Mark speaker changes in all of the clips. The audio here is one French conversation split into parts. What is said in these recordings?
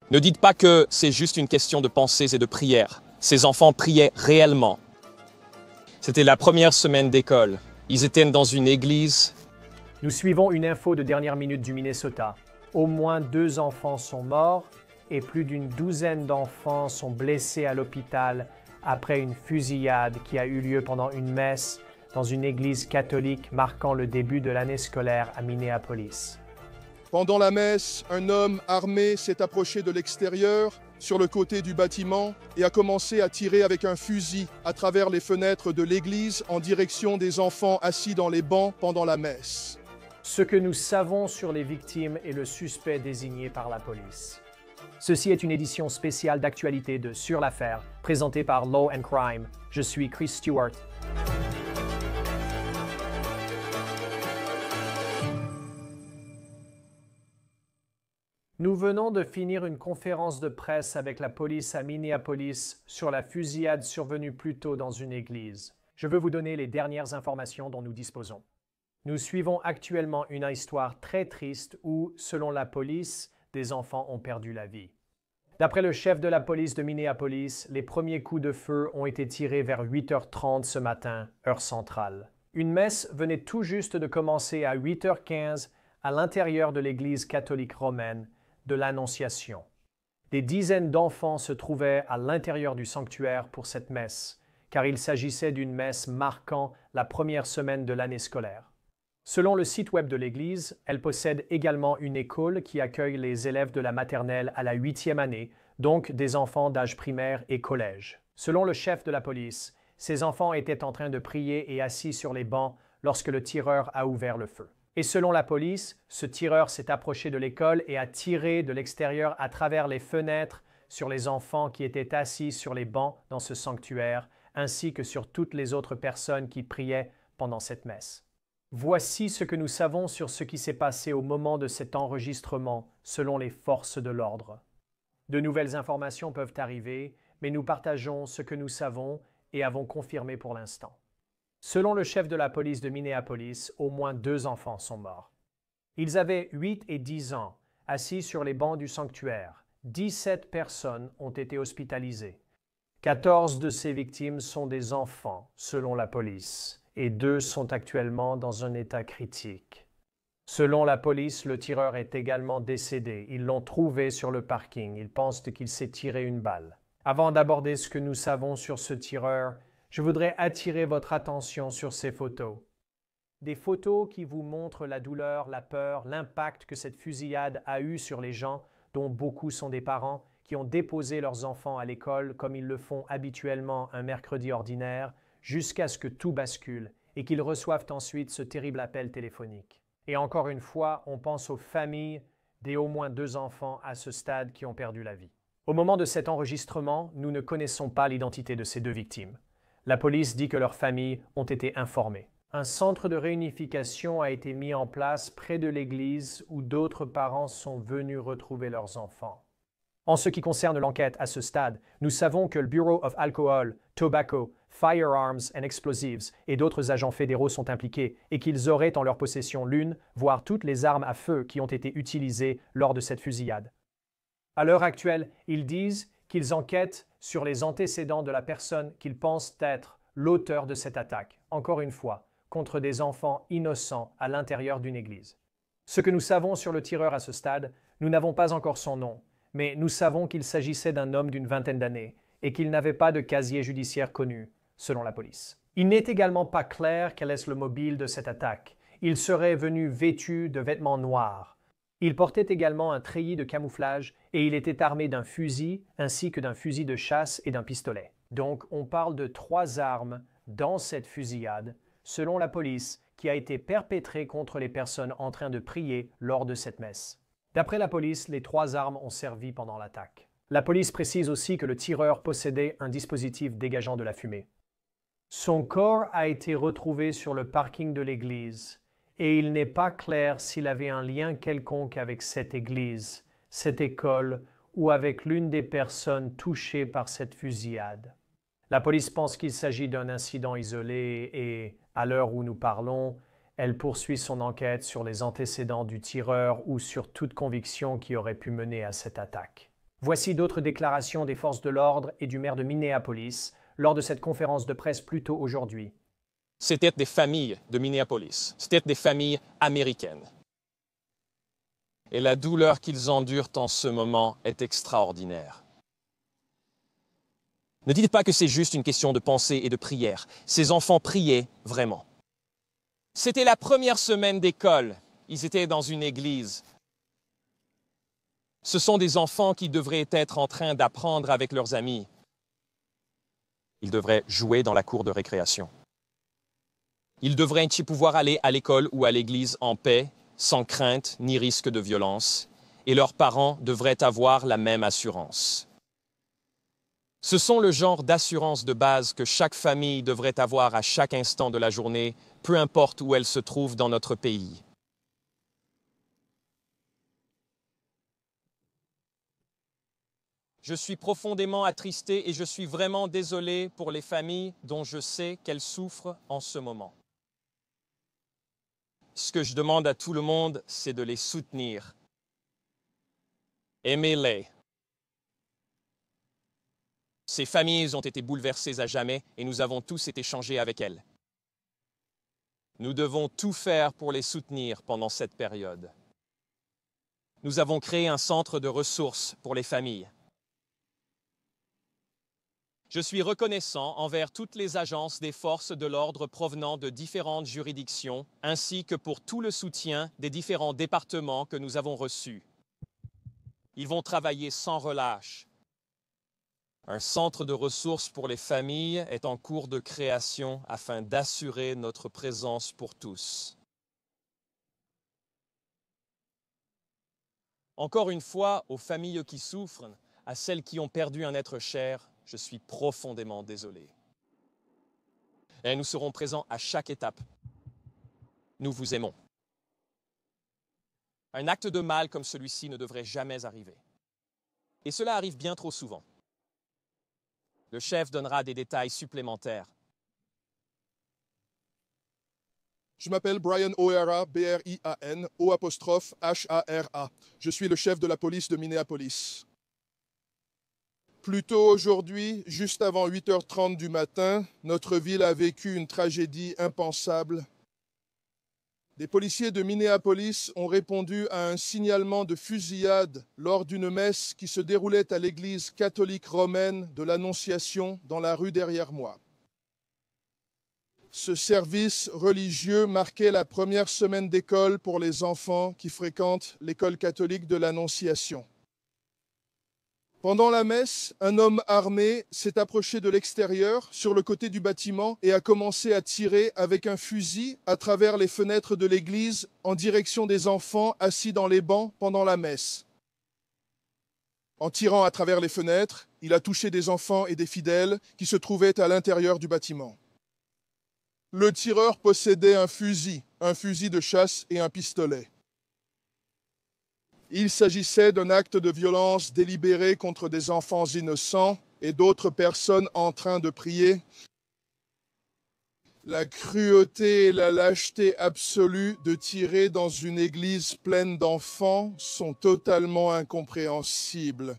Speaker 1: Ne dites pas que c'est juste une question de pensées et de prières. Ces enfants priaient réellement. C'était la première semaine d'école. Ils étaient dans une église.
Speaker 2: Nous suivons une info de dernière minute du Minnesota. Au moins 2 enfants sont morts et plus d'une douzaine d'enfants sont blessés à l'hôpital après une fusillade qui a eu lieu pendant une messe dans une église catholique marquant le début de l'année scolaire à Minneapolis.
Speaker 3: Pendant la messe, un homme armé s'est approché de l'extérieur, sur le côté du bâtiment, et a commencé à tirer avec un fusil à travers les fenêtres de l'église en direction des enfants assis dans les bancs pendant la messe.
Speaker 2: Ce que nous savons sur les victimes et le suspect désigné par la police. Ceci est une édition spéciale d'actualité de Sur l'affaire, présentée par Law and Crime. Je suis Chris Stewart. Nous venons de finir une conférence de presse avec la police à Minneapolis sur la fusillade survenue plus tôt dans une église. Je veux vous donner les dernières informations dont nous disposons. Nous suivons actuellement une histoire très triste où, selon la police, des enfants ont perdu la vie. D'après le chef de la police de Minneapolis, les premiers coups de feu ont été tirés vers 8h30 ce matin, heure centrale. Une messe venait tout juste de commencer à 8h15 à l'intérieur de l'église catholique romaine de l'Annonciation. Des dizaines d'enfants se trouvaient à l'intérieur du sanctuaire pour cette messe, car il s'agissait d'une messe marquant la première semaine de l'année scolaire. Selon le site web de l'Église, elle possède également une école qui accueille les élèves de la maternelle à la 8e année, donc des enfants d'âge primaire et collège. Selon le chef de la police, ces enfants étaient en train de prier et assis sur les bancs lorsque le tireur a ouvert le feu. Et selon la police, ce tireur s'est approché de l'école et a tiré de l'extérieur à travers les fenêtres sur les enfants qui étaient assis sur les bancs dans ce sanctuaire, ainsi que sur toutes les autres personnes qui priaient pendant cette messe. Voici ce que nous savons sur ce qui s'est passé au moment de cet enregistrement, selon les forces de l'ordre. De nouvelles informations peuvent arriver, mais nous partageons ce que nous savons et avons confirmé pour l'instant. Selon le chef de la police de Minneapolis, au moins 2 enfants sont morts. Ils avaient 8 et 10 ans, assis sur les bancs du sanctuaire. 17 personnes ont été hospitalisées. 14 de ces victimes sont des enfants, selon la police, et 2 sont actuellement dans un état critique. Selon la police, le tireur est également décédé. Ils l'ont trouvé sur le parking. Ils pensent qu'il s'est tiré une balle. Avant d'aborder ce que nous savons sur ce tireur, je voudrais attirer votre attention sur ces photos. Des photos qui vous montrent la douleur, la peur, l'impact que cette fusillade a eu sur les gens, dont beaucoup sont des parents, qui ont déposé leurs enfants à l'école comme ils le font habituellement un mercredi ordinaire, jusqu'à ce que tout bascule et qu'ils reçoivent ensuite ce terrible appel téléphonique. Et encore une fois, on pense aux familles des au moins 2 enfants à ce stade qui ont perdu la vie. Au moment de cet enregistrement, nous ne connaissons pas l'identité de ces 2 victimes. La police dit que leurs familles ont été informées. Un centre de réunification a été mis en place près de l'église où d'autres parents sont venus retrouver leurs enfants. En ce qui concerne l'enquête à ce stade, nous savons que le Bureau of Alcohol, Tobacco, Firearms and Explosives et d'autres agents fédéraux sont impliqués et qu'ils auraient en leur possession l'une, voire toutes les armes à feu qui ont été utilisées lors de cette fusillade. À l'heure actuelle, ils disent qu'ils enquêtent sur les antécédents de la personne qu'ils pensent être l'auteur de cette attaque, encore une fois, contre des enfants innocents à l'intérieur d'une église. Ce que nous savons sur le tireur à ce stade, nous n'avons pas encore son nom, mais nous savons qu'il s'agissait d'un homme d'une vingtaine d'années et qu'il n'avait pas de casier judiciaire connu, selon la police. Il n'est également pas clair quel est le mobile de cette attaque. Il serait venu vêtu de vêtements noirs. Il portait également un treillis de camouflage et il était armé d'un fusil ainsi que d'un fusil de chasse et d'un pistolet. Donc on parle de 3 armes dans cette fusillade, selon la police, qui a été perpétrée contre les personnes en train de prier lors de cette messe. D'après la police, les 3 armes ont servi pendant l'attaque. La police précise aussi que le tireur possédait un dispositif dégageant de la fumée. Son corps a été retrouvé sur le parking de l'église et il n'est pas clair s'il avait un lien quelconque avec cette église, cette école ou avec l'une des personnes touchées par cette fusillade. La police pense qu'il s'agit d'un incident isolé et, à l'heure où nous parlons, elle poursuit son enquête sur les antécédents du tireur ou sur toute conviction qui aurait pu mener à cette attaque. Voici d'autres déclarations des forces de l'ordre et du maire de Minneapolis lors de cette conférence de presse plus tôt aujourd'hui.
Speaker 1: C'était des familles de Minneapolis. C'était des familles américaines. Et la douleur qu'ils endurent en ce moment est extraordinaire. Ne dites pas que c'est juste une question de pensée et de prière. Ces enfants priaient vraiment. C'était la première semaine d'école. Ils étaient dans une église. Ce sont des enfants qui devraient être en train d'apprendre avec leurs amis. Ils devraient jouer dans la cour de récréation. Ils devraient pouvoir aller à l'école ou à l'église en paix, sans crainte ni risque de violence, et leurs parents devraient avoir la même assurance. Ce sont le genre d'assurance de base que chaque famille devrait avoir à chaque instant de la journée, peu importe où elle se trouve dans notre pays. Je suis profondément attristé et je suis vraiment désolé pour les familles dont je sais qu'elles souffrent en ce moment. Ce que je demande à tout le monde, c'est de les soutenir. Aimez-les. Ces familles ont été bouleversées à jamais et nous avons tous été changés avec elles. Nous devons tout faire pour les soutenir pendant cette période. Nous avons créé un centre de ressources pour les familles. Je suis reconnaissant envers toutes les agences des forces de l'ordre provenant de différentes juridictions, ainsi que pour tout le soutien des différents départements que nous avons reçus. Ils vont travailler sans relâche. Un centre de ressources pour les familles est en cours de création afin d'assurer notre présence pour tous. Encore une fois, aux familles qui souffrent, à celles qui ont perdu un être cher, je suis profondément désolé. Et nous serons présents à chaque étape. Nous vous aimons. Un acte de mal comme celui-ci ne devrait jamais arriver. Et cela arrive bien trop souvent. Le chef donnera des détails supplémentaires.
Speaker 3: Je m'appelle Brian O'Hara, B-R-I-A-N, O''H-A-R-A. Je suis le chef de la police de Minneapolis. Plus tôt aujourd'hui, juste avant 8h30 du matin, notre ville a vécu une tragédie impensable. Des policiers de Minneapolis ont répondu à un signalement de fusillade lors d'une messe qui se déroulait à l'église catholique romaine de l'Annonciation dans la rue derrière moi. Ce service religieux marquait la première semaine d'école pour les enfants qui fréquentent l'école catholique de l'Annonciation. Pendant la messe, un homme armé s'est approché de l'extérieur, sur le côté du bâtiment, et a commencé à tirer avec un fusil à travers les fenêtres de l'église en direction des enfants assis dans les bancs pendant la messe. En tirant à travers les fenêtres, il a touché des enfants et des fidèles qui se trouvaient à l'intérieur du bâtiment. Le tireur possédait un fusil de chasse et un pistolet. Il s'agissait d'un acte de violence délibéré contre des enfants innocents et d'autres personnes en train de prier. La cruauté et la lâcheté absolue de tirer dans une église pleine d'enfants sont totalement incompréhensibles.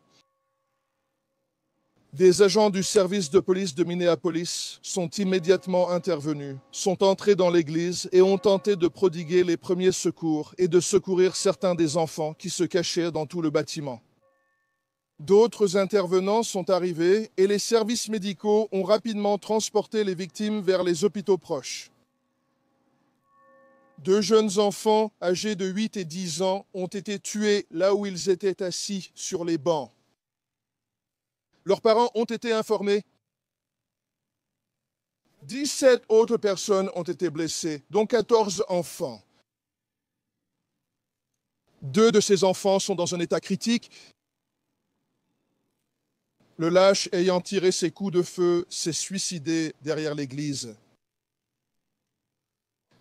Speaker 3: Des agents du service de police de Minneapolis sont immédiatement intervenus, sont entrés dans l'église et ont tenté de prodiguer les premiers secours et de secourir certains des enfants qui se cachaient dans tout le bâtiment. D'autres intervenants sont arrivés et les services médicaux ont rapidement transporté les victimes vers les hôpitaux proches. 2 jeunes enfants âgés de 8 et 10 ans ont été tués là où ils étaient assis sur les bancs. Leurs parents ont été informés. 17 autres personnes ont été blessées, dont 14 enfants. 2 de ces enfants sont dans un état critique. Le lâche ayant tiré ses coups de feu s'est suicidé derrière l'église.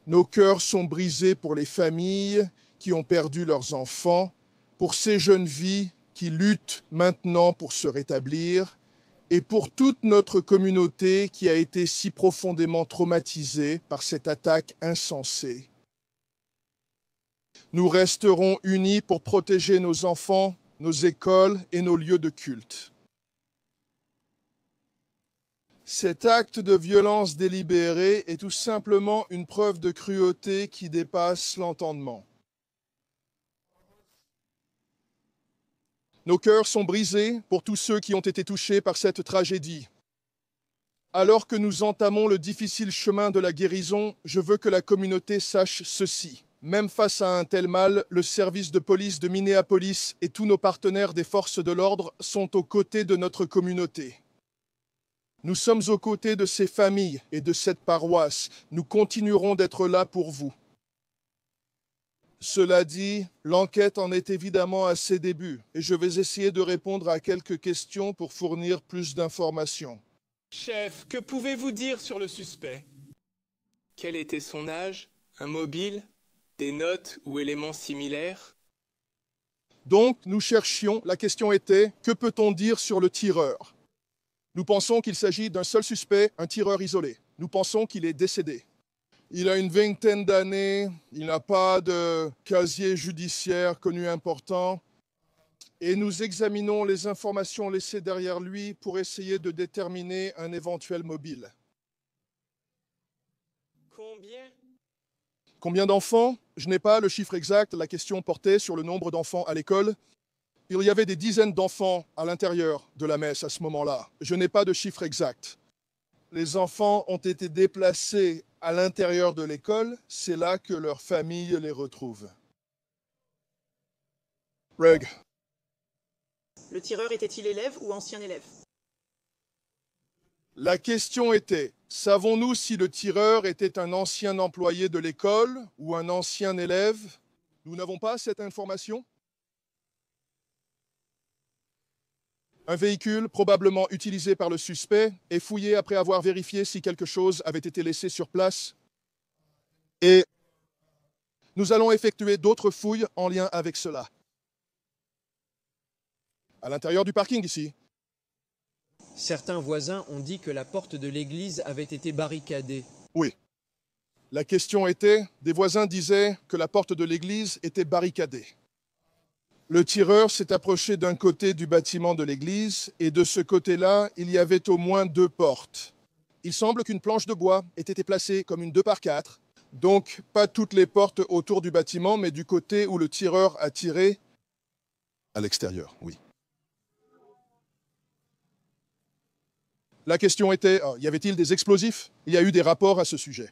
Speaker 3: Nos cœurs sont brisés pour les familles qui ont perdu leurs enfants, pour ces jeunes vies qui luttent maintenant pour se rétablir, et pour toute notre communauté qui a été si profondément traumatisée par cette attaque insensée. Nous resterons unis pour protéger nos enfants nos écoles et nos lieux de culte. Cet acte de violence délibérée est tout simplement une preuve de cruauté qui dépasse l'entendement. Nos cœurs sont brisés pour tous ceux qui ont été touchés par cette tragédie. Alors que nous entamons le difficile chemin de la guérison, je veux que la communauté sache ceci. Même face à un tel mal, le service de police de Minneapolis et tous nos partenaires des forces de l'ordre sont aux côtés de notre communauté. Nous sommes aux côtés de ces familles et de cette paroisse. Nous continuerons d'être là pour vous. Cela dit, l'enquête en est évidemment à ses débuts et je vais essayer de répondre à quelques questions pour fournir plus d'informations.
Speaker 4: Chef, que pouvez-vous dire sur le suspect? Quel était son âge? Un mobile? Des notes ou éléments similaires?
Speaker 3: Donc, nous cherchions, la question était, que peut-on dire sur le tireur? Nous pensons qu'il s'agit d'un seul suspect, un tireur isolé. Nous pensons qu'il est décédé. Il a une vingtaine d'années, il n'a pas de casier judiciaire connu important, et nous examinons les informations laissées derrière lui pour essayer de déterminer un éventuel mobile. Combien d'enfants? Je n'ai pas le chiffre exact, la question portait sur le nombre d'enfants à l'école. Il y avait des dizaines d'enfants à l'intérieur de la messe à ce moment-là. Je n'ai pas de chiffre exact. Les enfants ont été déplacés à l'intérieur de l'école, c'est là que leur famille les retrouve. Reg.
Speaker 5: Le tireur était-il élève ou ancien élève?
Speaker 3: La question était, savons-nous si le tireur était un ancien employé de l'école ou un ancien élève? Nous n'avons pas cette information. Un véhicule, probablement utilisé par le suspect, est fouillé après avoir vérifié si quelque chose avait été laissé sur place. Et nous allons effectuer d'autres fouilles en lien avec cela. À l'intérieur du parking ici.
Speaker 6: Certains voisins ont dit que la porte de l'église avait été barricadée.
Speaker 3: Oui. La question était, des voisins disaient que la porte de l'église était barricadée. Le tireur s'est approché d'un côté du bâtiment de l'église et de ce côté-là, il y avait au moins 2 portes. Il semble qu'une planche de bois ait été placée comme une 2x4, donc pas toutes les portes autour du bâtiment, mais du côté où le tireur a tiré à l'extérieur, oui. La question était, y avait-il des explosifs? Il y a eu des rapports à ce sujet.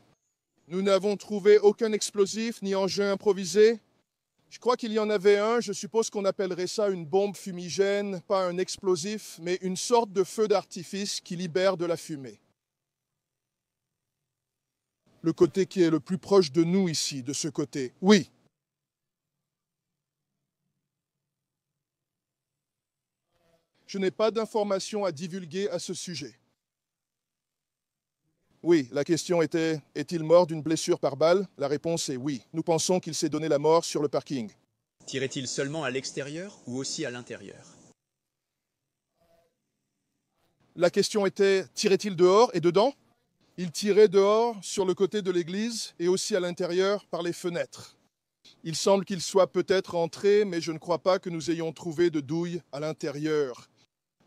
Speaker 3: Nous n'avons trouvé aucun explosif ni engin improvisé. Je crois qu'il y en avait un, je suppose qu'on appellerait ça une bombe fumigène, pas un explosif, mais une sorte de feu d'artifice qui libère de la fumée. Le côté qui est le plus proche de nous ici, de ce côté, oui. Je n'ai pas d'informations à divulguer à ce sujet. Oui, la question était, est-il mort d'une blessure par balle? La réponse est oui. Nous pensons qu'il s'est donné la mort sur le parking.
Speaker 6: Tirait-il seulement à l'extérieur ou aussi à l'intérieur?
Speaker 3: La question était, tirait-il dehors et dedans? Il tirait dehors, sur le côté de l'église, et aussi à l'intérieur, par les fenêtres. Il semble qu'il soit peut-être entré, mais je ne crois pas que nous ayons trouvé de douille à l'intérieur.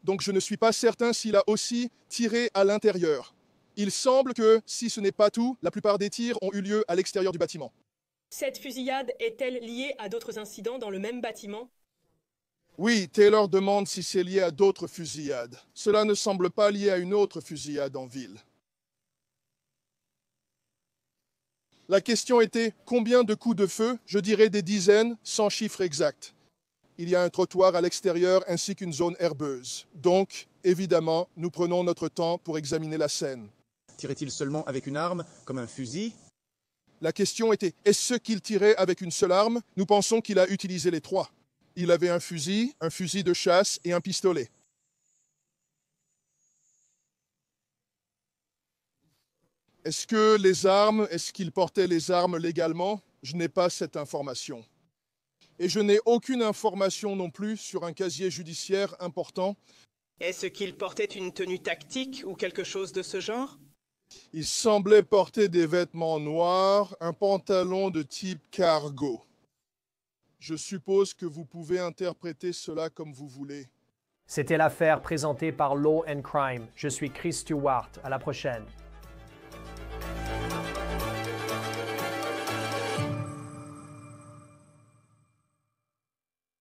Speaker 3: Donc je ne suis pas certain s'il a aussi tiré à l'intérieur. Il semble que, si ce n'est pas tout, la plupart des tirs ont eu lieu à l'extérieur du bâtiment.
Speaker 7: Cette fusillade est-elle liée à d'autres incidents dans le même bâtiment?
Speaker 3: Oui, Taylor demande si c'est lié à d'autres fusillades. Cela ne semble pas lié à une autre fusillade en ville. La question était combien de coups de feu? Je dirais des dizaines, sans chiffre exact. Il y a un trottoir à l'extérieur ainsi qu'une zone herbeuse. Donc, évidemment, nous prenons notre temps pour examiner la scène.
Speaker 8: Tirait-il seulement avec une arme, comme un fusil?
Speaker 3: La question était, est-ce qu'il tirait avec une seule arme? Nous pensons qu'il a utilisé les 3. Il avait un fusil de chasse et un pistolet. Est-ce qu'il portait les armes légalement? Je n'ai pas cette information. Et je n'ai aucune information non plus sur un casier judiciaire important.
Speaker 5: Est-ce qu'il portait une tenue tactique ou quelque chose de ce genre?
Speaker 3: Il semblait porter des vêtements noirs, un pantalon de type cargo. Je suppose que vous pouvez interpréter cela comme vous voulez.
Speaker 2: C'était l'affaire présentée par Law and Crime. Je suis Chris Stewart. À la prochaine.